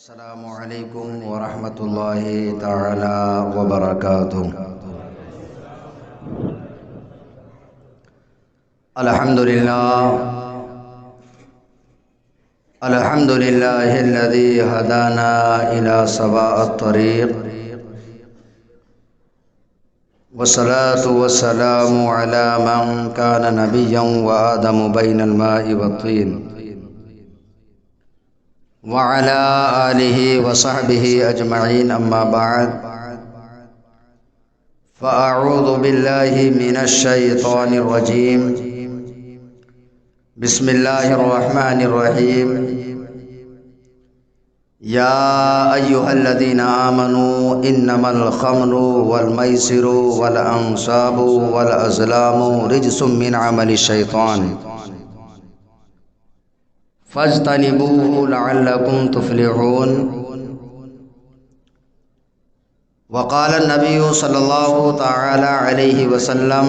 السلام علیکم ورحمۃ اللہ تعالی وبرکاتہ۔ الحمد للہ الذی ہدانا الی سواء الطریق، والصلاة والسلام علی من کان نبیا وآدم بین الماء والطین، وعلى آلہ وصحبہ اجمعین، اما بعد فاعوذ باللہ من الشیطان الرجیم، بسم اللہ الرحمن الرحیم۔ یا ایہا الذین آمنوا انما الخمر والمیسر والانصاب والازلام رجس من عمل الشیطان فاجتنبوه لعلکم تفلحون۔ وقال النبی صلی اللہ تعالی علیہ وسلم: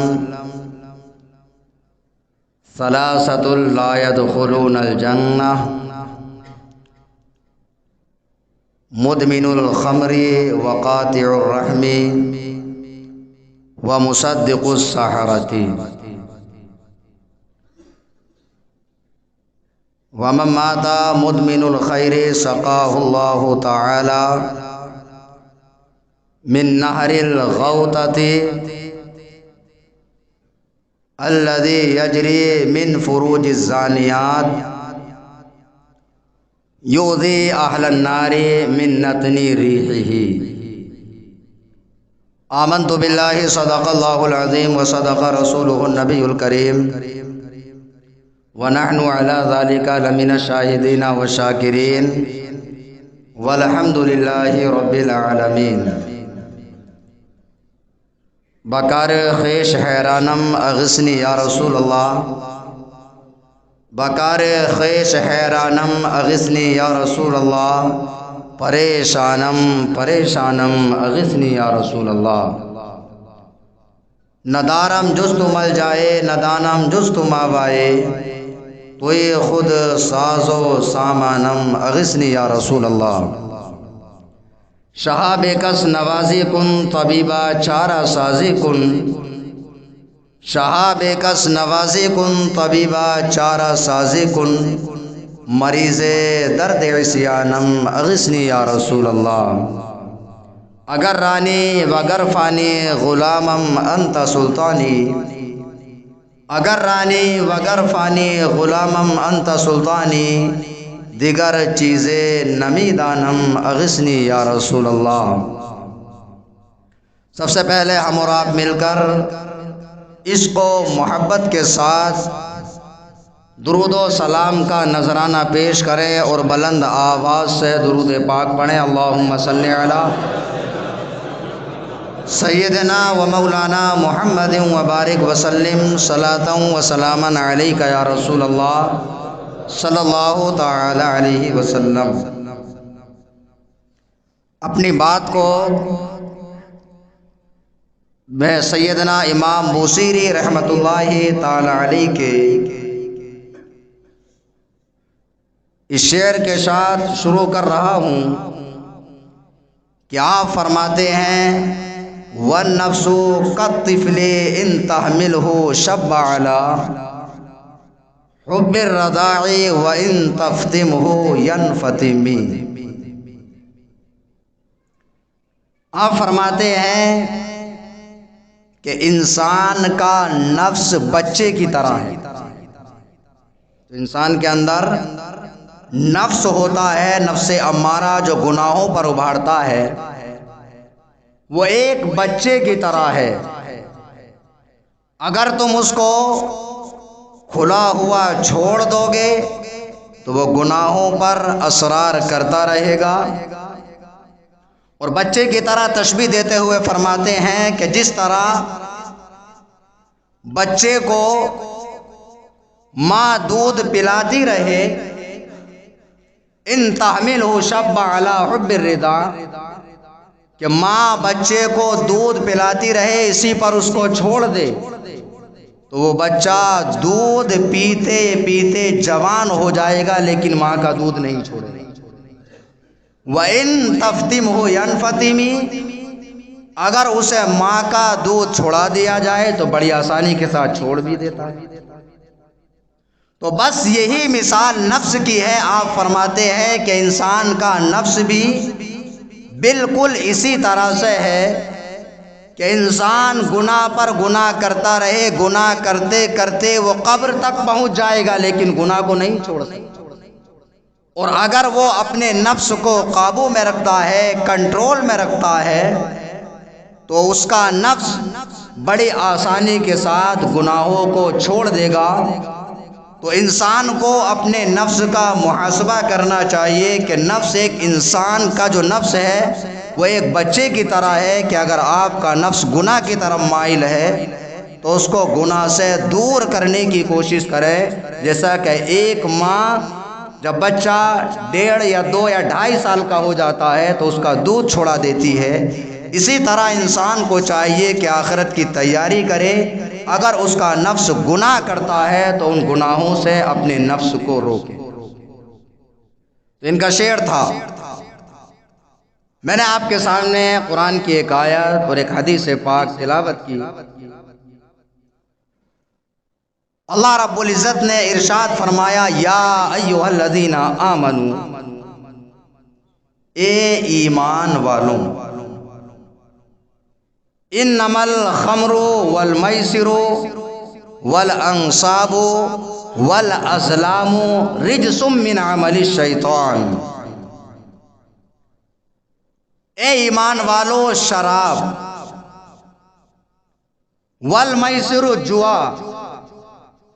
ثلاثۃ لا يدخلون الجنہ: مدمن الخمر وقاطع الرحم ومصدق السحرۃ۔ ومن مات مدمن الخیر سقاہ اللہ تعالی من نہر الغوطۃ الذی یجری من فروج الزانیات یؤذی اہل النار من نتن ریحہ۔ آمنت باللہ صدق اللہ العظیم وصدق رسولہ النبی الکریم، وَنَحْنُ عَلَى ذَلِكَ لَمِنَ الشَّاهِدِينَ وَالشَّاكِرِينَ وَالْحَمْدُ لِلَّهِ رَبِّ الْعَالَمِينَ۔ بکار خیش حیرانم اغثنی یا رسول اللہ، بکار خیش حیرانم اغثنی یا رسول اللہ، پریشانم پریشانم اغثنی یا رسول اللہ۔ ندارم جست مل جائے ندانم جست ماوائے، توئی خود ساز و سامانم اغثنی یا رسول اللہ۔ شہاب کس نوازی کن طبیبہ چارہ سازی کن، شہاب کس نوازی کن طبیبہ چارہ سازی کن، مریض درد عصیانم اغثنی یا رسول اللہ۔ اگر رانی وگر فانی غلامم انت سلطانی، اگر رانی وگر فانی غلامم انت سلطانی، دیگر چیزیں نمیدانم اغثنی یا رسول اللہ۔ سب سے پہلے ہم اور آپ مل کر عشق و محبت کے ساتھ درود و سلام کا نذرانہ پیش کریں اور بلند آواز سے درود پاک پڑھیں۔ اللہم صلی علی سیدنا و مولانا محمد وبارک وسلم صلاۃ و سلاما علیک یا رسول اللہ صلی اللہ تعالی علیہ وسلم۔ اپنی بات کو میں سیدنا امام بوصیری رحمۃ اللہ تعالی علیہ کے اس شعر کے ساتھ شروع کر رہا ہوں کہ آپ فرماتے ہیں: وَالنَّفْسُ كَالطِّفْلِ إِن تَحْمِلْهُ شَبَّ عَلَى حُبِّ الرَّضَاعِ وَإِن تَفْتِمْهُ يَنْفَتِمِ۔ آپ فرماتے ہیں کہ انسان کا نفس بچے کی طرح ہے۔ تو انسان کے اندر نفس ہوتا ہے، نفس امارہ جو گناہوں پر ابھارتا ہے، وہ ایک بچے کی طرح ہے۔ اگر تم اس کو کھلا ہوا چھوڑ دو گے تو وہ گناہوں پر اصرار کرتا رہے گا۔ اور بچے کی طرح تشبیہ دیتے ہوئے فرماتے ہیں کہ جس طرح بچے کو ماں دودھ پلاتی رہے، ان تحملہ شب علی حب الرضاع، کہ ماں بچے کو دودھ پلاتی رہے اسی پر اس کو چھوڑ دے تو وہ بچہ دودھ پیتے پیتے جوان ہو جائے گا لیکن ماں کا دودھ نہیں چھوڑے گا۔ وَإِن تَفْتِمْهُ يَنْفَتِمِ، اگر اسے ماں کا دودھ چھوڑا دیا جائے تو بڑی آسانی کے ساتھ چھوڑ بھی دیتا ہے۔ تو بس یہی مثال نفس کی ہے۔ آپ فرماتے ہیں کہ انسان کا نفس بھی بالکل اسی طرح سے ہے کہ انسان گناہ پر گناہ کرتا رہے، گناہ کرتے کرتے وہ قبر تک پہنچ جائے گا لیکن گناہ کو نہیں چھوڑ سکتا۔ اور اگر وہ اپنے نفس کو قابو میں رکھتا ہے، کنٹرول میں رکھتا ہے، تو اس کا نفس بڑی آسانی کے ساتھ گناہوں کو چھوڑ دے گا۔ تو انسان کو اپنے نفس کا محاسبہ کرنا چاہیے کہ نفس ایک انسان کا جو نفس ہے وہ ایک بچے کی طرح ہے کہ اگر آپ کا نفس گناہ کی طرف مائل ہے تو اس کو گناہ سے دور کرنے کی کوشش کرے۔ جیسا کہ ایک ماں جب بچہ 1.5 یا 2 یا 2.5 سال کا ہو جاتا ہے تو اس کا دودھ چھوڑا دیتی ہے، اسی طرح انسان کو چاہیے کہ آخرت کی تیاری کرے۔ اگر اس کا نفس گناہ کرتا ہے تو ان گناہوں سے اپنے نفس کو روکے۔ تو ان کا شعر تھا۔ میں نے آپ کے سامنے قرآن کی ایک آیت اور ایک حدیث پاک تلاوت کی۔ اللہ رب العزت نے ارشاد فرمایا، یا ایھا الذین آمنوا، اے ایمان والوں، انما الخمر والمیسر والانصاب والازلام رجس من عمل الشیطان۔ اے ایمان والو، شراب، والمیسر جوا،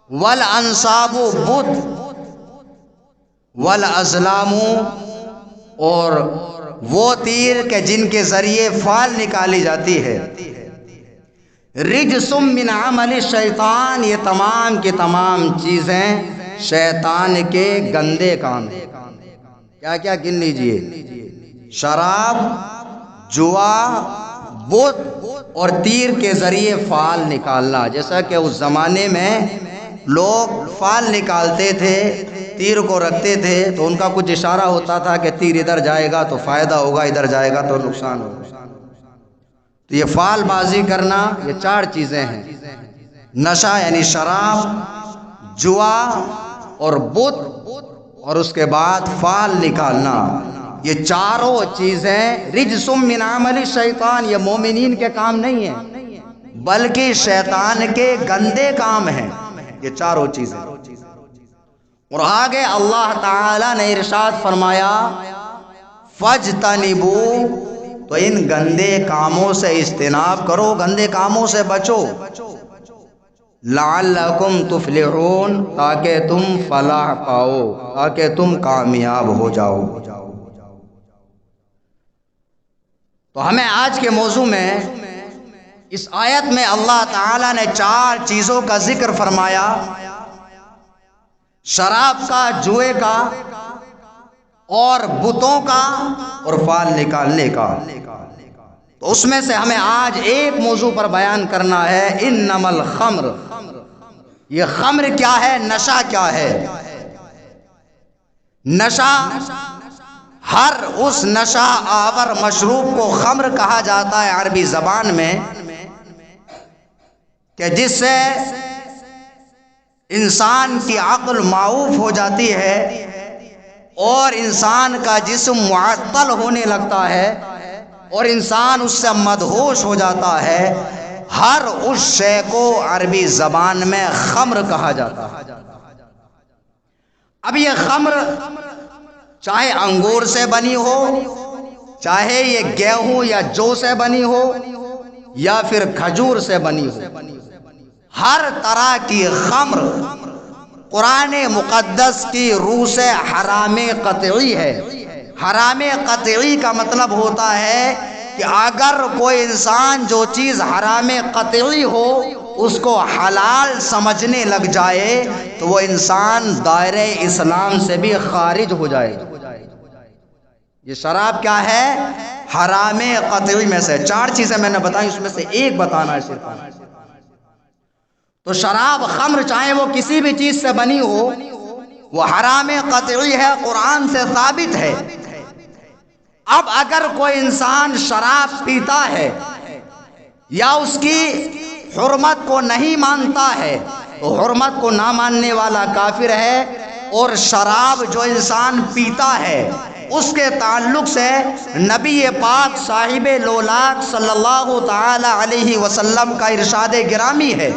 والانصاب بت، والازلام اور وہ تیر کہ جن کے ذریعے فال نکالی جاتی ہے، رجس من عمل الشیطان، یہ تمام کی تمام چیزیں شیطان کے گندے کام ہیں۔ کیا کیا گن لیجئے؟ شراب، جوا، بت اور تیر کے ذریعے فال نکالنا۔ جیسا کہ اس زمانے میں لوگ فال نکالتے تھے، تیر کو رکھتے تھے تو ان کا کچھ اشارہ ہوتا تھا کہ تیر ادھر جائے گا تو فائدہ ہوگا، ادھر جائے گا تو نقصان ہوگا۔ تو یہ فال بازی کرنا، یہ 4 چیزیں ہیں: نشہ یعنی شراب، جوا اور بت، اور اس کے بعد فال نکالنا۔ یہ چاروں چیزیں رجس من عمل الشیطان، یہ مومنین کے کام نہیں ہیں بلکہ شیطان کے گندے کام ہیں یہ چاروں چیزیں۔ اور آگے اللہ تعالی نے ارشاد فرمایا، فَاجْتَنِبُوا، تو ان گندے کاموں سے اجتناب کرو، گندے کاموں سے بچو، لَعَلَّكُمْ تُفْلِحُونَ، تاکہ تم فلاح پاؤ، تاکہ تم کامیاب ہو جاؤ۔ تو ہمیں آج کے موضوع میں اس آیت میں اللہ تعالی نے 4 چیزوں کا ذکر فرمایا: شراب کا، جوئے کا، اور بتوں کا، اور فال نکالنے کا۔ تو اس میں سے ہمیں آج ایک موضوع پر بیان کرنا ہے، انما الخمر۔ یہ خمر کیا ہے؟ نشہ کیا ہے؟ نشہ، ہر اس نشہ آور مشروب کو خمر کہا جاتا ہے عربی زبان میں، کہ جس سے انسان کی عقل معوف ہو جاتی ہے اور انسان کا جسم معطل ہونے لگتا ہے اور انسان اس سے مدہوش ہو جاتا ہے۔ ہر اس شے کو عربی زبان میں خمر کہا جاتا ہے۔ اب یہ خمر چاہے انگور سے بنی ہو، چاہے یہ گیہوں یا جو سے بنی ہو، یا پھر کھجور سے بنی ہو، ہر طرح کی خمر قرآن مقدس کی روح سے حرام قطعی ہے۔ حرام قطعی کا مطلب ہوتا ہے کہ اگر کوئی انسان جو چیز حرام قطعی ہو اس کو حلال سمجھنے لگ جائے تو وہ انسان دائرہ اسلام سے بھی خارج ہو جائے۔ یہ شراب کیا ہے؟ حرام قطعی میں سے 4 چیزیں میں نے بتائی، اس میں سے ایک بتانا ہے صرف۔ تو شراب، خمر، چاہے وہ کسی بھی چیز سے بنی ہو، وہ حرام قطعی ہے، قرآن سے ثابت ہے۔ اب اگر کوئی انسان شراب پیتا ہے یا اس کی حرمت کو نہیں مانتا ہے تو حرمت کو نہ ماننے والا کافر ہے، اور شراب جو انسان پیتا ہے اس کے تعلق سے نبی پاک صاحب لولاک صلی اللہ تعالی علیہ وسلم کا ارشاد گرامی ہے۔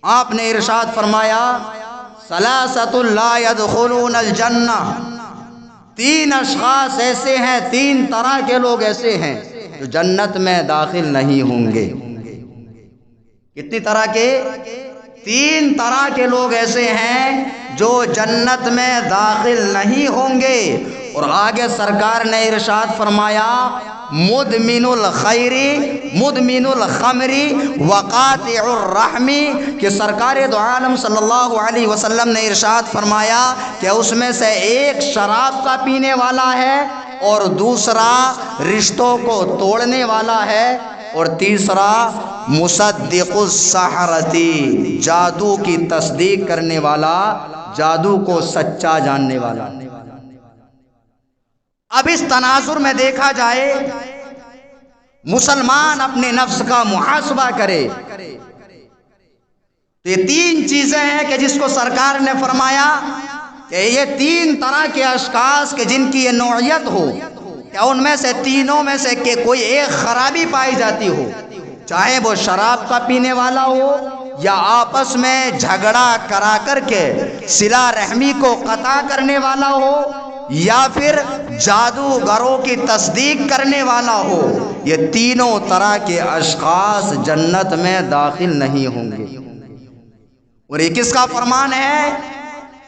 آپ نے ارشاد فرمایا ثلاثۃ لا يدخلون الجنہ، تین اشخاص ایسے ہیں، تین طرح کے لوگ ایسے ہیں جو جنت میں داخل نہیں ہوں گے۔ کتنی طرح کے؟ تین طرح کے لوگ ایسے ہیں جو جنت میں داخل نہیں ہوں گے۔ اور آگے سرکار نے ارشاد فرمایا مدمن الخیر مدمن الخمر وقاطع الرحم، کہ سرکار دو عالم صلی اللہ علیہ وسلم نے ارشاد فرمایا کہ اس میں سے ایک شراب کا پینے والا ہے، اور دوسرا رشتوں کو توڑنے والا ہے، اور تیسرا مصدق السحرتی، جادو کی تصدیق کرنے والا، جادو کو سچا جاننے والا۔ اب اس تناظر میں دیکھا جائے، مسلمان اپنے نفس کا محاسبہ کرے تو یہ تین چیزیں ہیں کہ جس کو سرکار نے فرمایا کہ یہ تین طرح کے اشخاص کے جن کی یہ نوعیت ہو، کیا ان میں سے تینوں میں سے کہ کوئی ایک خرابی پائی جاتی ہو، چاہے وہ شراب کا پینے والا ہو یا آپس میں جھگڑا کرا کر کے صلہ رحمی کو قطع کرنے والا ہو، یا پھر جادوگروں کی تصدیق کرنے والا ہو، یہ تینوں طرح کے اشخاص جنت میں داخل نہیں ہوں گے۔ اور یہ کس کا فرمان ہے؟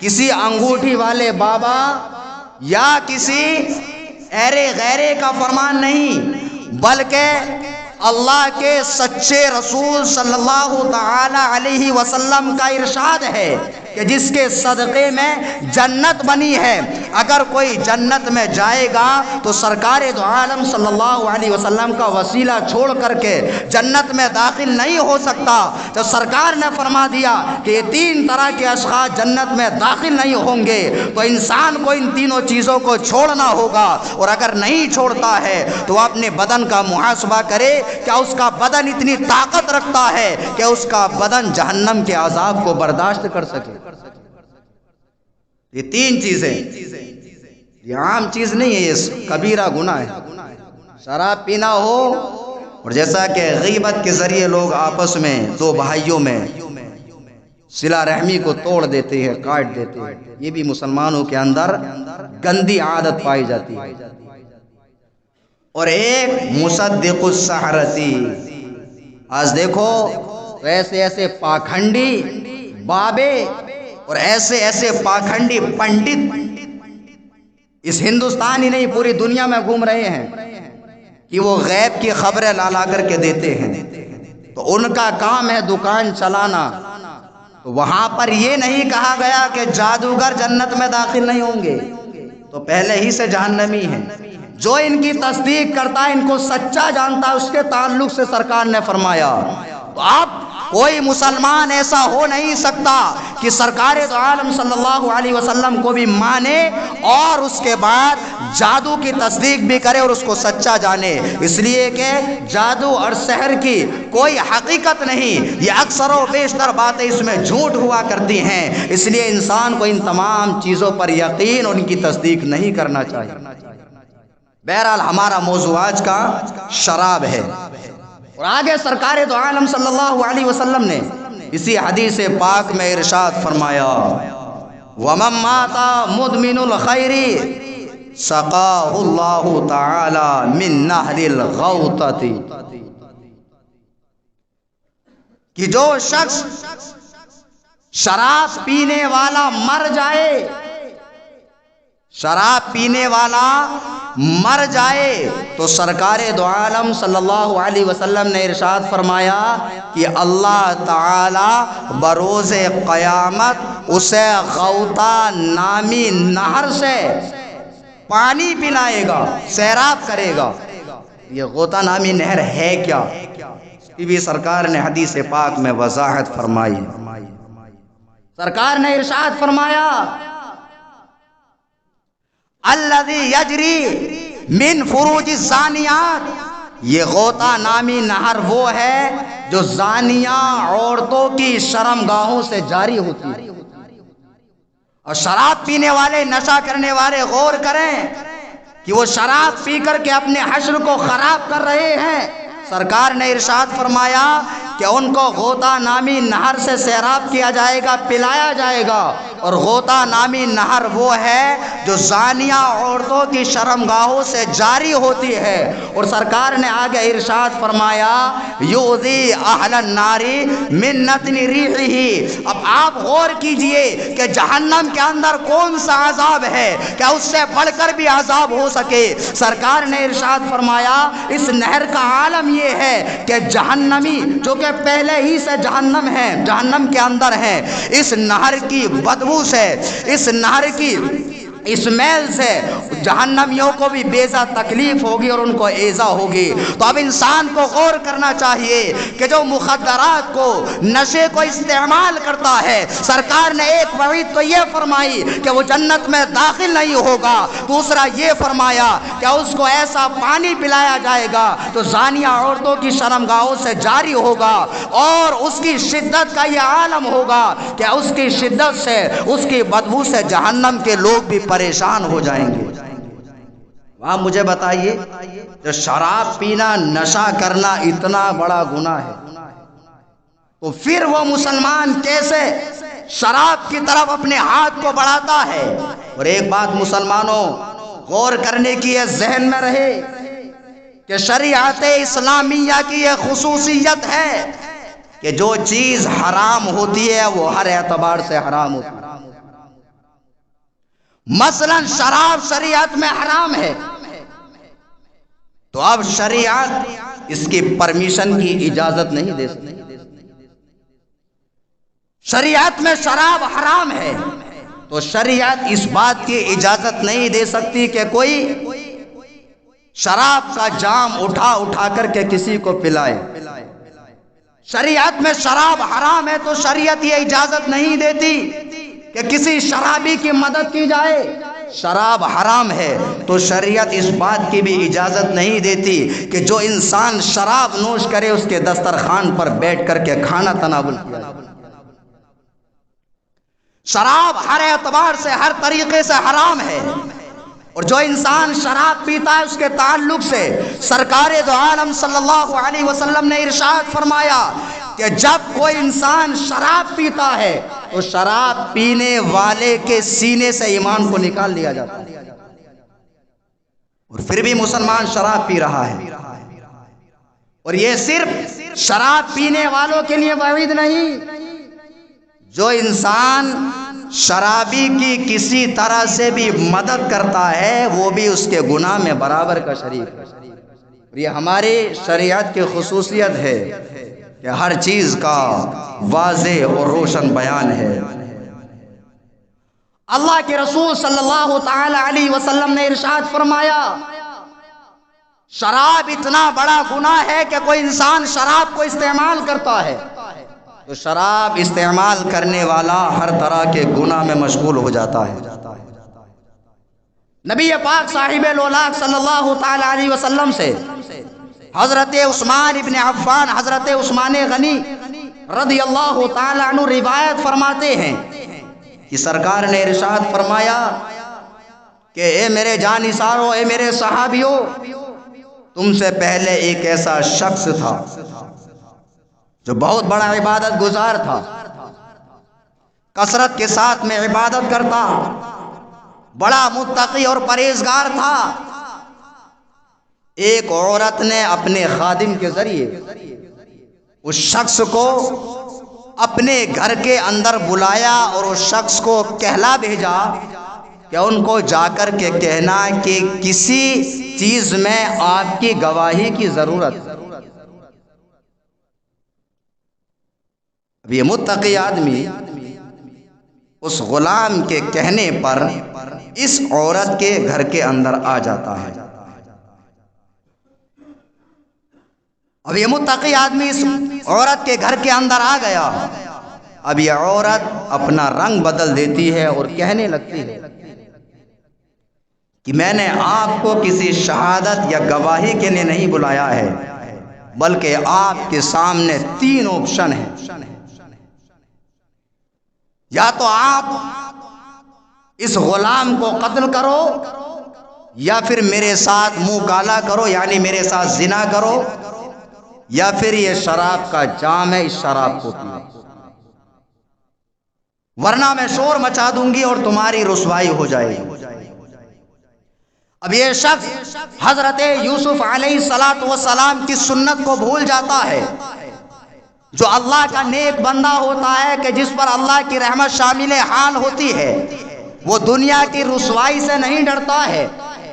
کسی انگوٹھی والے بابا یا کسی ایرے غیرے کا فرمان نہیں، بلکہ اللہ کے سچے رسول صلی اللہ تعالی علیہ وسلم کا ارشاد ہے کہ جس کے صدقے میں جنت بنی ہے، اگر کوئی جنت میں جائے گا تو سرکار دو عالم صلی اللہ علیہ وسلم کا وسیلہ چھوڑ کر کے جنت میں داخل نہیں ہو سکتا۔ تو سرکار نے فرما دیا کہ یہ تین طرح کے اشخاص جنت میں داخل نہیں ہوں گے، تو انسان کو ان تینوں چیزوں کو چھوڑنا ہوگا، اور اگر نہیں چھوڑتا ہے تو اپنے بدن کا محاسبہ کرے، کیا اس کا بدن اتنی طاقت رکھتا ہے کہ اس کا بدن جہنم کے عذاب کو برداشت کر سکے؟ یہ تین چیزیں، یہ عام چیز نہیں ہے، یہ کبیرہ گناہ ہے۔ شراب پینا ہو، اور جیسا کہ غیبت کے ذریعے لوگ آپس میں دو بھائیوں میں صلہ رحمی کو توڑ دیتے ہیں، کاٹ دیتے ہیں، یہ بھی مسلمانوں کے اندر گندی عادت پائی جاتی ہے۔ اور ایک مصدق السحرتی، آج دیکھو تو ایسے ایسے پاکھنڈی بابے اور ایسے ایسے پاکھنڈی پنڈت اس ہندوستان ہی نہیں پوری دنیا میں گھوم رہے ہیں کہ وہ غیب کی خبریں لا کر کے دیتے ہیں۔ تو ان کا کام ہے دکان چلانا، تو وہاں پر یہ نہیں کہا گیا کہ جادوگر جنت میں داخل نہیں ہوں گے، تو پہلے ہی سے جہنمی ہیں۔ جو ان کی تصدیق کرتا ہے، ان کو سچا جانتا ہے، اس کے تعلق سے سرکار نے فرمایا۔ تو اب کوئی مسلمان ایسا ہو نہیں سکتا کہ سرکار دو عالم صلی اللہ علیہ وسلم کو بھی مانے اور اس کے بعد جادو کی تصدیق بھی کرے اور اس کو سچا جانے، اس لیے کہ جادو اور سحر کی کوئی حقیقت نہیں، یہ اکثر و بیشتر باتیں اس میں جھوٹ ہوا کرتی ہیں، اس لیے انسان کو ان تمام چیزوں پر یقین اور ان کی تصدیق نہیں کرنا چاہیے۔ بہرحال ہمارا موضوع آج کا شراب ہے، اور آگے سرکار دو عالم صلی اللہ علیہ وسلم نے اسی حدیث پاک میں ارشاد فرمایا وَمَن مَّاتَ مُدْمِنُ الْخَيْرِ سَقَاهُ اللَّهُ تَعَالَى مِن نَّهْرِ الْغَوْطَةِ، کہ جو شخص شراب پینے والا مر جائے، شراب پینے والا مر جائے، تو سرکار دو عالم صلی اللہ علیہ وسلم نے ارشاد فرمایا کہ اللہ تعالی بروز قیامت اسے غوطہ نامی نہر سے پانی پلائے گا، سیراب کرے گا۔ یہ غوطہ نامی نہر ہے کیا؟ یہ بھی سرکار نے حدیث پاک میں وضاحت فرمائی۔ سرکار نے ارشاد فرمایا الذی یجری من فروج الزانیات، یہ غوطہ نامی نہر وہ ہے جو زانیہ عورتوں کی شرمگاہوں سے جاری ہوتی ہے۔ اور شراب پینے والے، نشہ کرنے والے غور کریں کہ وہ شراب پی کر کے اپنے حشر کو خراب کر رہے ہیں۔ سرکار نے ارشاد فرمایا کہ ان کو غوطہ نامی نہر سے سیراب کیا جائے گا، پلایا جائے گا، اور غوطہ نامی نہر وہ ہے جو زانیہ عورتوں کی شرمگاہوں سے جاری ہوتی ہے۔ اور سرکار نے آگے ارشاد فرمایا یؤذی اہل النار من نتن ریحہ۔ اب آپ غور کیجئے کہ جہنم کے اندر کون سا عذاب ہے کہ اس سے بڑھ کر بھی عذاب ہو سکے۔ سرکار نے ارشاد فرمایا اس نہر کا عالم یہ ہے کہ جہنمی جو کہ پہلے ہی سے جہنم ہے، جہنم کے اندر ہے، اس نہر کی بدبو سے، اس نہر کی اسمیل سے جہنمیوں کو بھی بیزا تکلیف ہوگی اور ان کو ایذا ہوگی۔ تو اب انسان کو غور کرنا چاہیے کہ جو مخدرات کو، نشے کو استعمال کرتا ہے، سرکار نے ایک وعید تو یہ فرمائی کہ وہ جنت میں داخل نہیں ہوگا، دوسرا یہ فرمایا کہ اس کو ایسا پانی پلایا جائے گا تو زانیہ عورتوں کی شرمگاہوں سے جاری ہوگا، اور اس کی شدت کا یہ عالم ہوگا کہ اس کی شدت سے، اس کی بدبو سے جہنم کے لوگ بھی پریشان ہو جائیں گے۔ آپ مجھے بتائیے جو شراب پینا، نشہ کرنا اتنا بڑا گناہ ہے، تو پھر وہ مسلمان کیسے شراب کی طرف اپنے ہاتھ کو بڑھاتا ہے؟ اور ایک بات مسلمانوں غور کرنے کی ہے، ذہن میں رہے کہ شریعت اسلامیہ کی یہ خصوصیت ہے کہ جو چیز حرام ہوتی ہے وہ ہر اعتبار سے حرام ہوتی ہے۔ مثلا شراب شریعت میں حرام ہے، تو اب شریعت اس کی پرمیشن کی اجازت نہیں دے سکتی۔ شریعت میں شراب حرام ہے تو شریعت اس بات کی اجازت نہیں دے سکتی کہ کوئی شراب کا جام اٹھا اٹھا کر کے کسی کو پلائے۔ شریعت میں شراب حرام ہے تو شریعت یہ اجازت نہیں دیتی کہ کسی شرابی کی مدد کی جائے۔ شراب حرام ہے تو شریعت اس بات کی بھی اجازت نہیں دیتی کہ جو انسان شراب نوش کرے اس کے دسترخوان پر بیٹھ کر کے کھانا تناول کیا جائے۔ شراب ہر اعتبار سے، ہر طریقے سے حرام ہے، اور جو انسان شراب پیتا ہے اس کے تعلق سے سرکار دو عالم صلی اللہ علیہ وسلم نے ارشاد فرمایا کہ جب کوئی انسان شراب پیتا ہے تو شراب پینے والے کے سینے سے ایمان کو نکال لیا جاتا ہے، اور پھر بھی مسلمان شراب پی رہا ہے۔ اور یہ صرف شراب پینے والوں کے لیے وعید نہیں، جو انسان شرابی کی کسی طرح سے بھی مدد کرتا ہے وہ بھی اس کے گناہ میں برابر کا شریک ہے۔ یہ ہماری شریعت کی خصوصیت ہے کہ ہر چیز کا واضح اور روشن بیان ہے۔ اللہ کے رسول صلی اللہ تعالی علیہ وسلم نے ارشاد فرمایا شراب اتنا بڑا گناہ ہے کہ کوئی انسان شراب کو استعمال کرتا ہے تو شراب استعمال کرنے والا ہر طرح کے گناہ میں مشغول ہو جاتا ہے۔ نبی پاک صاحب الاولاق صلی اللہ تعالی علیہ وسلم سے حضرت عثمان ابن عفان، حضرت عثمان غنی رضی اللہ تعالی عنہ روایت فرماتے ہیں کہ سرکار نے ارشاد فرمایا کہ اے میرے جانثاروں، اے میرے صحابیوں، تم سے پہلے ایک ایسا شخص تھا جو بہت بڑا عبادت گزار تھا، کثرت کے ساتھ میں عبادت کرتا، بڑا متقی اور پرہیزگار تھا۔ ایک عورت نے اپنے خادم کے ذریعے اس شخص کو اپنے گھر کے اندر بلایا اور اس شخص کو کہلا بھیجا کہ ان کو جا کر کے کہنا کہ کسی چیز میں آپ کی گواہی کی ضرورت ہے۔ اب یہ متقی آدمی اس غلام کے کہنے پر اس عورت کے گھر کے اندر آ جاتا ہے۔ اب یہ متقی آدمی اس عورت کے گھر کے اندر آ گیا۔ اب یہ عورت اپنا رنگ بدل دیتی ہے اور کہنے لگتی ہے کہ میں نے آپ کو کسی شہادت یا گواہی کے لیے نہیں بلایا ہے، بلکہ آپ کے سامنے تین آپشن ہیں۔ یا تو آپ اس غلام کو قتل کرو، یا پھر میرے ساتھ منہ کالا کرو یعنی میرے ساتھ زنا کرو، یا پھر یہ شراب کا جام ہے، اس شراب کو پیو، ورنہ میں شور مچا دوں گی اور تمہاری رسوائی ہو جائے گی۔ اب یہ شخص حضرت یوسف علیہ السلام کی سنت کو بھول جاتا ہے۔ جو اللہ کا نیک بندہ ہوتا ہے کہ جس پر اللہ کی رحمت شامل حال ہوتی ہے، وہ دنیا کی رسوائی سے نہیں ڈرتا ہے۔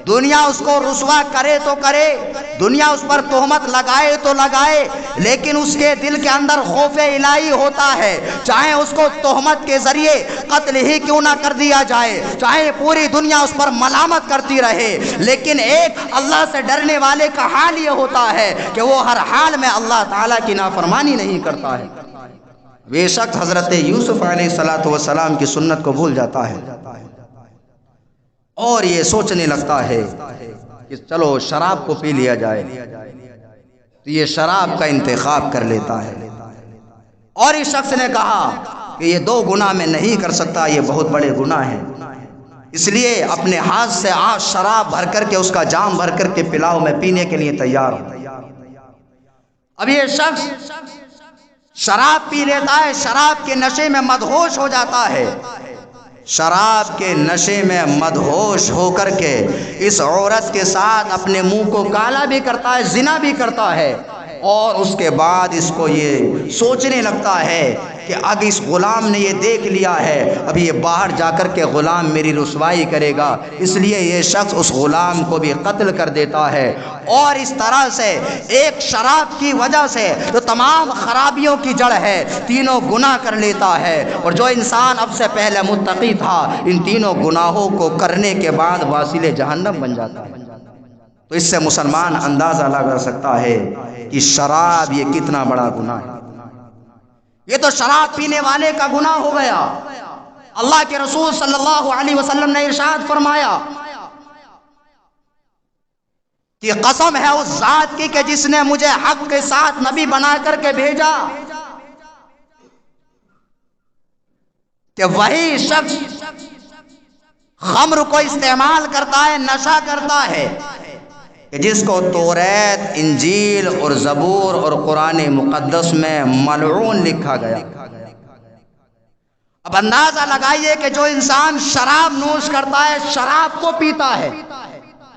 دنیا اس کو رسوا کرے تو کرے، دنیا اس پر تہمت لگائے تو لگائے، لیکن اس کے دل کے اندر خوف الہی ہوتا ہے۔ چاہے اس کو تہمت کے ذریعے قتل ہی کیوں نہ کر دیا جائے، چاہے پوری دنیا اس پر ملامت کرتی رہے، لیکن ایک اللہ سے ڈرنے والے کا حال یہ ہوتا ہے کہ وہ ہر حال میں اللہ تعالیٰ کی نافرمانی نہیں کرتا ہے۔ بے شک حضرت یوسف علیہ السلام کی سنت کو بھول جاتا ہے اور یہ سوچنے لگتا ہے کہ چلو شراب کو پی لیا جائے، تو یہ شراب کا انتخاب کر لیتا ہے۔ اور اس شخص نے کہا کہ یہ دو گناہ میں نہیں کر سکتا، یہ بہت بڑے گناہ ہیں، اس لیے اپنے ہاتھ سے آج شراب بھر کر کے اس کا جام بھر کر کے پلاؤ، میں پینے کے لیے تیار ہوں۔ اب یہ شخص شراب پی لیتا ہے، شراب کے نشے میں مدہوش ہو جاتا ہے۔ شراب کے نشے میں مدہوش ہو کر کے اس عورت کے ساتھ اپنے منہ کو کالا بھی کرتا ہے، زنا بھی کرتا ہے، اور اس کے بعد اس کو یہ سوچنے لگتا ہے کہ اب اس غلام نے یہ دیکھ لیا ہے، اب یہ باہر جا کر کے غلام میری رسوائی کرے گا، اس لیے یہ شخص اس غلام کو بھی قتل کر دیتا ہے۔ اور اس طرح سے ایک شراب کی وجہ سے جو تمام خرابیوں کی جڑ ہے، تینوں گناہ کر لیتا ہے۔ اور جو انسان اب سے پہلے متقی تھا، ان تینوں گناہوں کو کرنے کے بعد واصل جہنم بن جاتا ہے۔ تو اس سے مسلمان اندازہ لگا سکتا ہے کہ شراب یہ کتنا بڑا گناہ ہے۔ یہ تو شراب پینے والے کا گناہ ہو گیا۔ اللہ کے رسول صلی اللہ علیہ وسلم نے ارشاد فرمایا کہ قسم ہے اس ذات کی کہ جس نے مجھے حق کے ساتھ نبی بنا کر کے بھیجا، کہ وہی شخص خمر کو استعمال کرتا ہے، نشہ کرتا ہے، کہ جس کو توریت، انجیل اور زبور اور قرآن مقدس میں ملعون لکھا گیا۔ اب اندازہ لگائیے کہ جو انسان شراب نوش کرتا ہے، شراب کو پیتا ہے،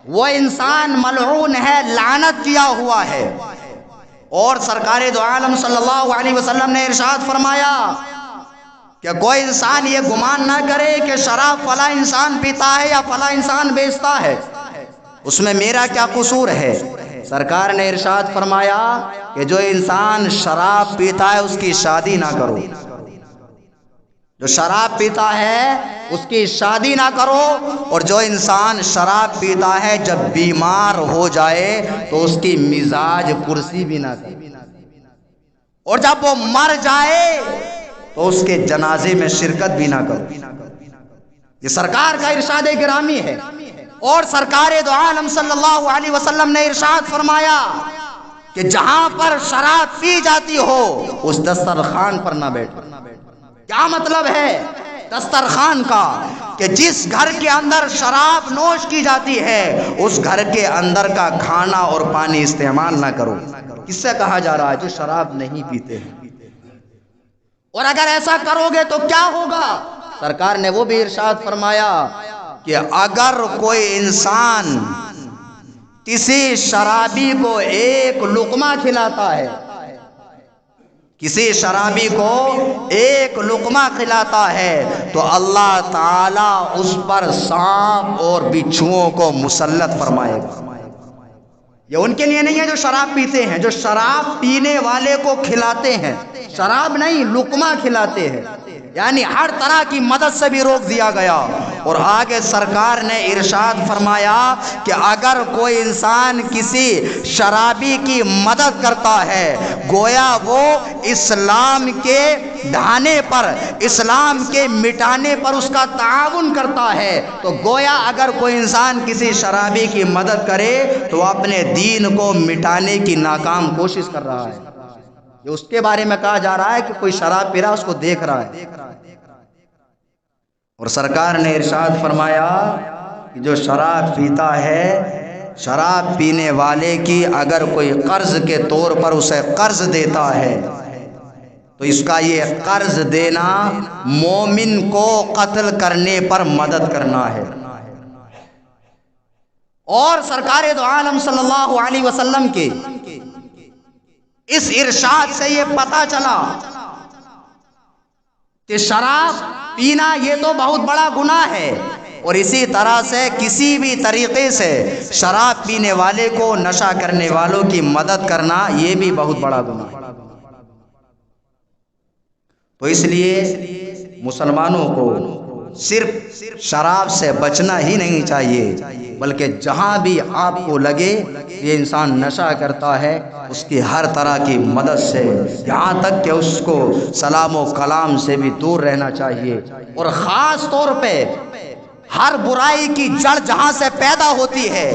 وہ انسان ملعون ہے، لعنت کیا ہوا ہے۔ اور سرکار دو عالم صلی اللہ علیہ وسلم نے ارشاد فرمایا کہ کوئی انسان یہ گمان نہ کرے کہ شراب فلاں انسان پیتا ہے یا فلاں انسان بیچتا ہے، اس میں میرا کیا قصور ہے۔ سرکار نے ارشاد فرمایا کہ جو انسان شراب پیتا ہے اس کی شادی نہ کرو، جو شراب پیتا ہے اس کی شادی نہ کرو، اور جو انسان شراب پیتا ہے جب بیمار ہو جائے تو اس کی مزاج پرسی بھی نہ کرو، اور جب وہ مر جائے تو اس کے جنازے میں شرکت بھی نہ کرو۔ یہ سرکار کا ارشاد گرامی ہے۔ اور سرکار دو عالم صلی اللہ علیہ وسلم نے ارشاد فرمایا کہ جہاں پر شراب پی جاتی ہو اس دسترخوان پر نہ بیٹھو۔ کیا مطلب ہے دسترخوان کا؟ کہ جس گھر کے اندر شراب نوش کی جاتی ہے اس گھر کے اندر کا کھانا اور پانی استعمال نہ کرو۔ کس سے کہا جا رہا ہے؟ جو شراب نہیں پیتے ہیں۔ اور اگر ایسا کرو گے تو کیا ہوگا؟ سرکار نے وہ بھی ارشاد فرمایا کہ اگر کوئی انسان کسی شرابی کو ایک لقمہ کھلاتا ہے، کسی شرابی کو ایک لقمہ کھلاتا ہے تو اللہ تعالیٰ اس پر سانپ اور بچھوؤں کو مسلط فرمائے گا۔ یہ ان کے لیے نہیں ہے جو شراب پیتے ہیں، جو شراب پینے والے کو کھلاتے ہیں، شراب نہیں لقمہ کھلاتے ہیں، یعنی ہر طرح کی مدد سے بھی روک دیا گیا۔ اور آگے سرکار نے ارشاد فرمایا کہ اگر کوئی انسان کسی شرابی کی مدد کرتا ہے گویا وہ اسلام کے ڈھانے پر، اسلام کے مٹانے پر اس کا تعاون کرتا ہے، تو گویا اگر کوئی انسان کسی شرابی کی مدد کرے تو وہ اپنے دین کو مٹانے کی ناکام کوشش کر رہا ہے۔ یہ اس کے بارے میں کہا جا رہا ہے کہ کوئی شراب پی رہا اس کو دیکھ رہا ہے۔ اور سرکار نے ارشاد فرمایا کہ جو شراب پیتا ہے، شراب پینے والے کی اگر کوئی قرض کے طور پر اسے قرض دیتا ہے تو اس کا یہ قرض دینا مومن کو قتل کرنے پر مدد کرنا ہے۔ اور سرکار دو عالم صلی اللہ علیہ وسلم کے اس ارشاد سے یہ پتہ چلا کہ شراب پینا یہ تو بہت بڑا گناہ ہے، اور اسی طرح سے کسی بھی طریقے سے شراب پینے والے کو، نشہ کرنے والوں کی مدد کرنا یہ بھی بہت بڑا گناہ ہے۔ تو اس لیے مسلمانوں کو صرف شراب سے بچنا ہی نہیں چاہیے، بلکہ جہاں بھی آپ کو لگے یہ انسان نشہ کرتا ہے اس کی ہر طرح کی مدد سے، یہاں تک کہ اس کو سلام و کلام سے بھی دور رہنا چاہیے۔ اور خاص طور پہ ہر برائی کی جڑ جہاں سے پیدا ہوتی ہے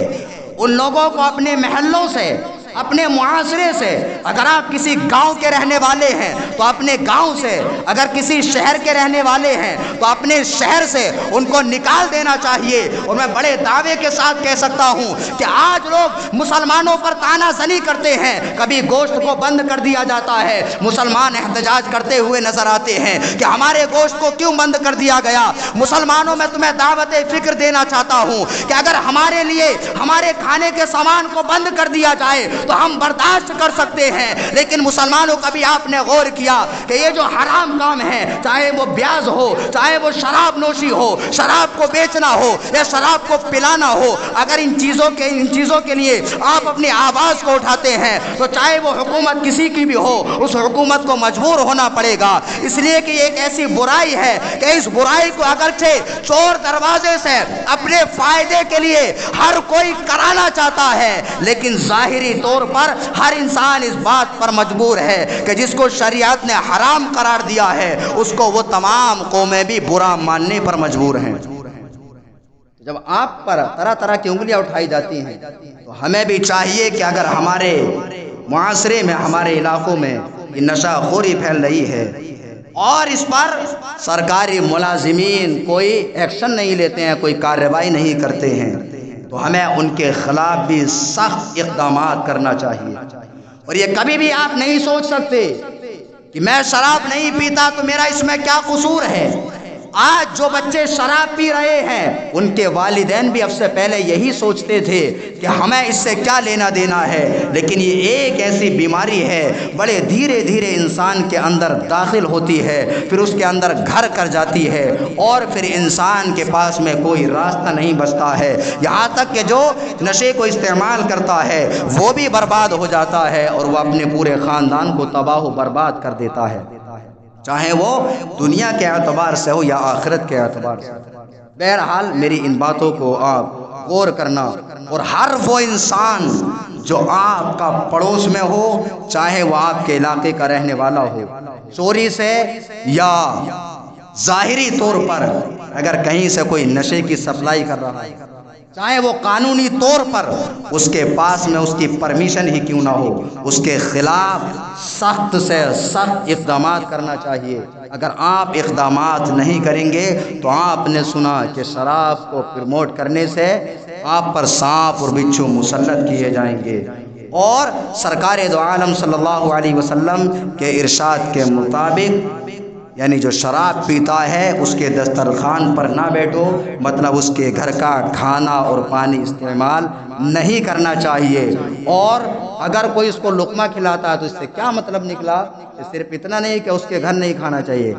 ان لوگوں کو اپنے محلوں سے، اپنے معاشرے سے، اگر آپ کسی گاؤں کے رہنے والے ہیں تو اپنے گاؤں سے، اگر کسی شہر کے رہنے والے ہیں تو اپنے شہر سے ان کو نکال دینا چاہیے۔ اور میں بڑے دعوے کے ساتھ کہہ سکتا ہوں کہ آج لوگ مسلمانوں پر طعنہ زنی کرتے ہیں، کبھی گوشت کو بند کر دیا جاتا ہے، مسلمان احتجاج کرتے ہوئے نظر آتے ہیں کہ ہمارے گوشت کو کیوں بند کر دیا گیا۔ مسلمانوں میں تمہیں دعوت فکر دینا چاہتا ہوں کہ اگر ہمارے لیے ہمارے کھانے کے سامان کو بند کر دیا جائے تو ہم برداشت کر سکتے ہیں، لیکن مسلمانوں کبھی آپ نے غور کیا کہ یہ جو حرام کام ہے، چاہے وہ بیاض ہو، چاہے وہ شراب نوشی ہو، شراب کو بیچنا ہو یا شراب کو پلانا ہو، اگر ان چیزوں کے لیے آپ اپنی آواز کو اٹھاتے ہیں تو چاہے وہ حکومت کسی کی بھی ہو اس حکومت کو مجبور ہونا پڑے گا، اس لیے کہ یہ ایک ایسی برائی ہے کہ اس برائی کو اگرچہ چور دروازے سے اپنے فائدے کے لیے ہر کوئی کرانا چاہتا ہے، لیکن ظاہری طور پر ہر انسان اس بات پر مجبور ہے کہ جس کو شریعت نے حرام قرار دیا ہے اس کو وہ تمام قومیں بھی برا ماننے پر مجبور ہیں۔ جب آپ پر طرح طرح کی انگلیاں اٹھائی جاتی ہیں تو ہمیں بھی چاہیے کہ اگر ہمارے معاشرے میں، ہمارے علاقوں میں یہ نشہ خوری پھیل رہی ہے اور اس پر سرکاری ملازمین کوئی ایکشن نہیں لیتے ہیں، کوئی کارروائی نہیں کرتے ہیں، تو ہمیں ان کے خلاف بھی سخت اقدامات کرنا چاہیے۔ اور یہ کبھی بھی آپ نہیں سوچ سکتے کہ میں شراب نہیں پیتا تو میرا اس میں کیا قصور ہے۔ آج جو بچے شراب پی رہے ہیں ان کے والدین بھی اب سے پہلے یہی سوچتے تھے کہ ہمیں اس سے کیا لینا دینا ہے، لیکن یہ ایک ایسی بیماری ہے بڑے دھیرے دھیرے انسان کے اندر داخل ہوتی ہے، پھر اس کے اندر گھر کر جاتی ہے اور پھر انسان کے پاس میں کوئی راستہ نہیں بچتا ہے، یہاں تک کہ جو نشے کو استعمال کرتا ہے وہ بھی برباد ہو جاتا ہے اور وہ اپنے پورے خاندان کو تباہ و برباد کر دیتا ہے، چاہے وہ دنیا کے اعتبار سے ہو یا آخرت کے اعتبار سے۔ بہرحال میری ان باتوں کو آپ غور کرنا، اور ہر وہ انسان جو آپ کا پڑوس میں ہو، چاہے وہ آپ کے علاقے کا رہنے والا ہو، چوری سے یا ظاہری طور پر اگر کہیں سے کوئی نشے کی سپلائی کر رہا ہے، چاہے وہ قانونی طور پر اس کے پاس میں اس کی پرمیشن ہی کیوں نہ ہو، اس کے خلاف سخت سے سخت اقدامات کرنا چاہیے۔ اگر آپ اقدامات نہیں کریں گے تو آپ نے سنا کہ شراب کو پروموٹ کرنے سے آپ پر سانپ اور بچھو مسلط کیے جائیں گے، اور سرکار دو عالم صلی اللہ علیہ وسلم کے ارشاد کے مطابق یعنی جو شراب پیتا ہے اس کے دسترخوان پر نہ بیٹھو، مطلب اس کے گھر کا کھانا اور پانی استعمال نہیں کرنا چاہیے۔ اور اگر کوئی اس کو لقمہ کھلاتا ہے تو اس سے کیا مطلب نکلا کہ صرف اتنا نہیں کہ اس کے گھر نہیں کھانا چاہیے،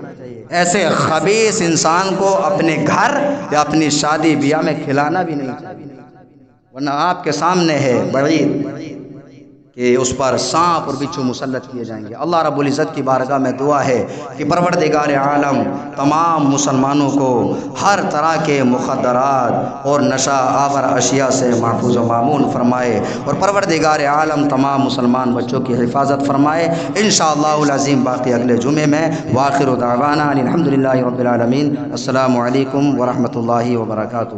ایسے خبیث انسان کو اپنے گھر یا اپنی شادی بیاہ میں کھلانا بھی نہیں چاہیے، ورنہ آپ کے سامنے ہے وعید کہ کہ اس پر سانپ اور بچھو مسلط کیے جائیں گے۔ اللہ رب العزت کی بارگاہ میں دعا ہے کہ پروردگار عالم تمام مسلمانوں کو ہر طرح کے مخدرات اور نشہ آور اشیاء سے محفوظ و مامون فرمائے، اور پروردگار عالم تمام مسلمان بچوں کی حفاظت فرمائے انشاءاللہ العظیم۔ باقی اگلے جمعے میں وآخر دعوانا الحمدللہ رب العالمین۔ السلام علیکم ورحمۃ اللہ وبرکاتہ۔